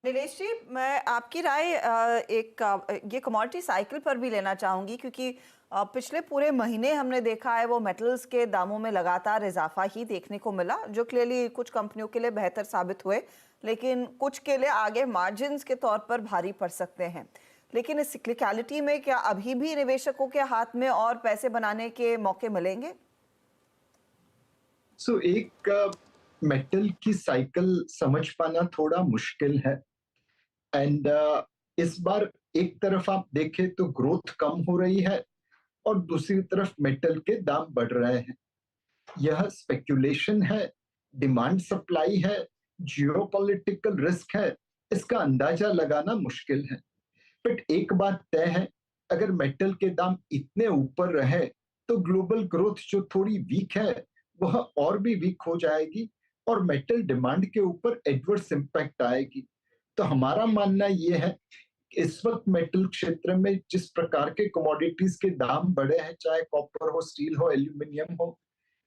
नीलेश जी, मैं आपकी राय ये कमोडिटी साइकिल पर भी लेना चाहूंगी क्योंकि पिछले पूरे महीने हमने देखा है वो मेटल्स के दामों में लगातार इजाफा ही देखने को मिला, जो क्लियरली कुछ कंपनियों के लिए बेहतर साबित हुए, लेकिन कुछ के लिए आगे मार्जिन्स के तौर पर भारी पड़ सकते हैं। लेकिन इस सिक्लिकलिटी में क्या अभी भी निवेशकों के हाथ में और पैसे बनाने के मौके मिलेंगे? एक मेटल की साइकिल समझ पाना थोड़ा मुश्किल है। एंड इस बार एक तरफ आप देखें तो ग्रोथ कम हो रही है और दूसरी तरफ मेटल के दाम बढ़ रहे हैं। यह स्पेक्यूलेशन है, डिमांड सप्लाई है, जियोपॉलिटिकल रिस्क है, इसका अंदाजा लगाना मुश्किल है। बट एक बात तय है, अगर मेटल के दाम इतने ऊपर रहे तो ग्लोबल ग्रोथ जो थोड़ी वीक है वह और भी वीक हो जाएगी और मेटल डिमांड के ऊपर एडवर्स इम्पैक्ट आएगी। तो हमारा मानना यह है कि इस वक्त मेटल क्षेत्र में जिस प्रकार के कमोडिटीज के दाम बढ़े हैं, चाहे कॉपर हो, स्टील हो, एल्यूमिनियम हो,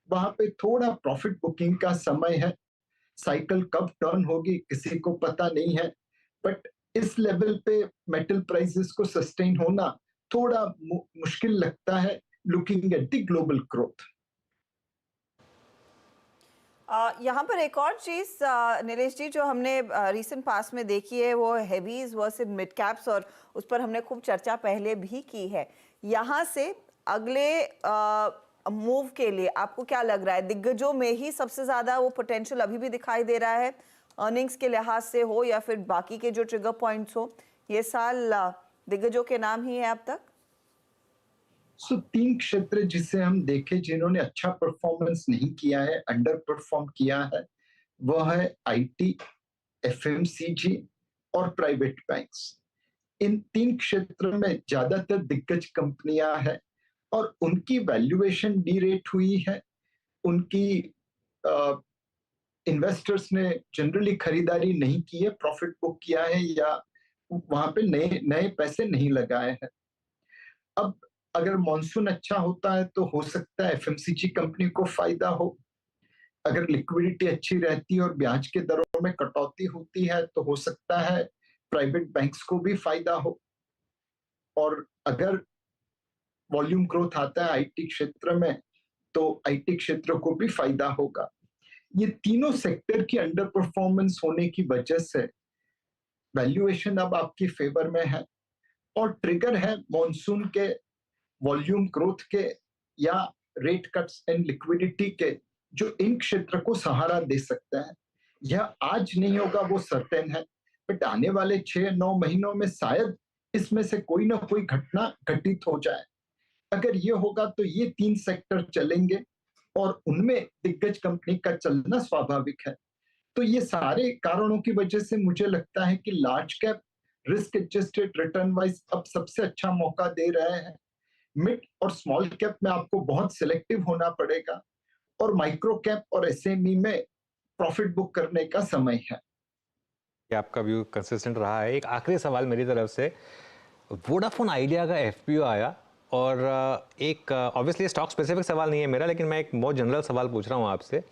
वहां पे थोड़ा प्रॉफिट बुकिंग का समय है। साइकिल कब टर्न होगी किसी को पता नहीं है, बट इस लेवल पे मेटल प्राइसेस को सस्टेन होना थोड़ा मुश्किल लगता है, looking at the global growth. यहाँ पर एक और चीज नीलेश जी जो हमने रीसेंट पास में देखी है वो हेवीज वर्सेस मिड कैप्स, और उस पर हमने खूब चर्चा पहले भी की है। यहाँ से अगले मूव के लिए आपको क्या लग रहा है? दिग्गजों में ही सबसे ज्यादा वो पोटेंशियल अभी भी दिखाई दे रहा है, अर्निंग्स के लिहाज से हो या फिर बाकी के जो ट्रिगर पॉइंट्स हो? ये साल दिग्गजों के नाम ही है अब तक। तीन क्षेत्र जिसे हम देखें जिन्होंने अच्छा परफॉर्मेंस नहीं किया है, अंडर परफॉर्म किया है, वह है आईटी, एफएमसीजी और प्राइवेट बैंक्स। इन तीन क्षेत्र में ज्यादातर दिग्गज कंपनियां हैं और उनकी वैल्यूएशन डी रेट हुई है। उनकी इन्वेस्टर्स ने जनरली खरीदारी नहीं की है, प्रॉफिट बुक किया है या वहां पे नए नए पैसे नहीं लगाए हैं। अब अगर मॉनसून अच्छा होता है तो हो सकता है एफएमसीजी कंपनी को फायदा हो। अगर लिक्विडिटी अच्छी रहती है और ब्याज के दरों में कटौती होती है तो हो सकता है प्राइवेट बैंक्स को भी फायदा हो। और अगर वॉल्यूम ग्रोथ आता है आईटी क्षेत्र में तो आईटी क्षेत्र को भी फायदा होगा। ये तीनों सेक्टर की अंडर परफॉर्मेंस होने की वजह से वैल्यूएशन अब आपकी फेवर में है और ट्रिगर है मॉनसून के, वॉल्यूम ग्रोथ के या रेट कट्स एंड लिक्विडिटी के, जो इन क्षेत्र को सहारा दे सकता है। यह आज नहीं होगा वो सर्टेन है, बट आने वाले 6-9 महीनों में शायद इसमें से कोई ना कोई घटना घटित हो जाए। अगर ये होगा तो ये तीन सेक्टर चलेंगे और उनमें दिग्गज कंपनी का चलना स्वाभाविक है। तो ये सारे कारणों की वजह से मुझे लगता है कि large cap risk adjusted return wise अब सबसे अच्छा मौका दे रहे हैं। मिड और स्मॉल कैप में आपको बहुत सिलेक्टिव होना पड़ेगा और माइक्रो कैप और एसएमई में प्रॉफिट बुक करने का समय है। कि आपका व्यू कंसिस्टेंट रहा है। एक आखिरी सवाल मेरी तरफ से, वोडाफोन आइडिया का एफपीओ आया और एक ऑब्वियसली स्टॉक स्पेसिफिक सवाल नहीं है मेरा, लेकिन मैं एक बहुत जनरल सवाल पूछ रहा हूँ आपसे।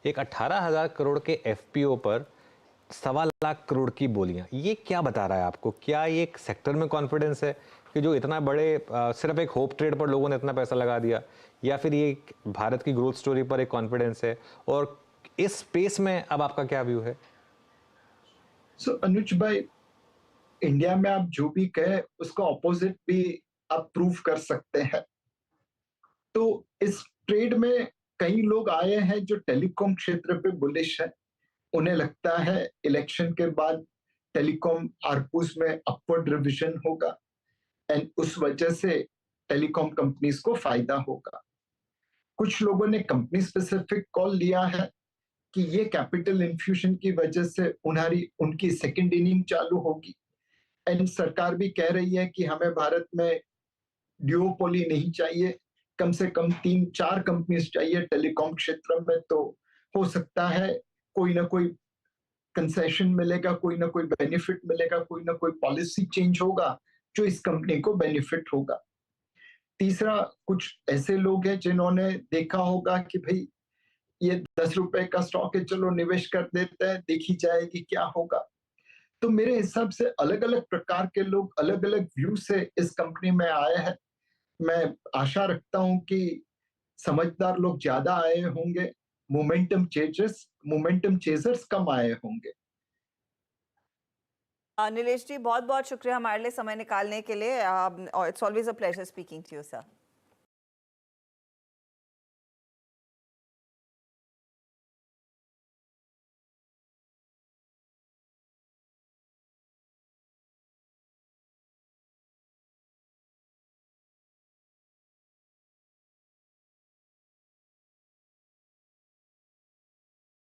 एक 18,000 करोड़ के एफपीओ पर 1.25 लाख करोड़ की बोलियां, ये क्या बता रहा है आपको? क्या ये एक सेक्टर में कॉन्फिडेंस है कि जो इतना बड़े सिर्फ एक होप ट्रेड पर लोगों ने इतना पैसा लगा दिया, या फिर ये भारत की ग्रोथ स्टोरी पर एक कॉन्फिडेंस है? और इस स्पेस में अब आपका क्या व्यू है? अनुज भाई, इंडिया में आप जो भी कहे उसका ऑपोजिट भी आप प्रूव कर सकते हैं। तो इस ट्रेड में कई लोग आए हैं जो टेलीकॉम क्षेत्र पे बुलिश है। उन्हें लगता है इलेक्शन के बाद टेलीकॉम आरपूस में अपवर्ड रिविजन होगा एंड उस वजह से टेलीकॉम कंपनीज को फायदा होगा। कुछ लोगों ने कंपनी स्पेसिफिक कॉल लिया है कि ये कैपिटल इन्फ्यूजन की वजह से उनकी सेकेंड इनिंग चालू होगी एंड सरकार भी कह रही है कि हमें भारत में ड्यूओपोली नहीं चाहिए, कम से कम 3-4 कंपनीज चाहिए टेलीकॉम क्षेत्र में। तो हो सकता है कोई ना कोई कंसेशन मिलेगा, कोई ना कोई बेनिफिट मिलेगा, कोई ना कोई पॉलिसी चेंज होगा जो इस कंपनी को बेनिफिट होगा। तीसरा, कुछ ऐसे लोग हैं जिन्होंने देखा होगा कि भाई ये 10 रुपए का स्टॉक है, चलो निवेश कर देते हैं, देखी जाएगी क्या होगा। तो मेरे हिसाब से अलग अलग प्रकार के लोग अलग अलग व्यू से इस कंपनी में आए हैं। मैं आशा रखता हूं कि समझदार लोग ज्यादा आए होंगे, मोमेंटम चेजर्स कम आए होंगे। नीलेश जी बहुत बहुत शुक्रिया हमारे लिए समय निकालने के लिए। It's always a pleasure speaking to you sir.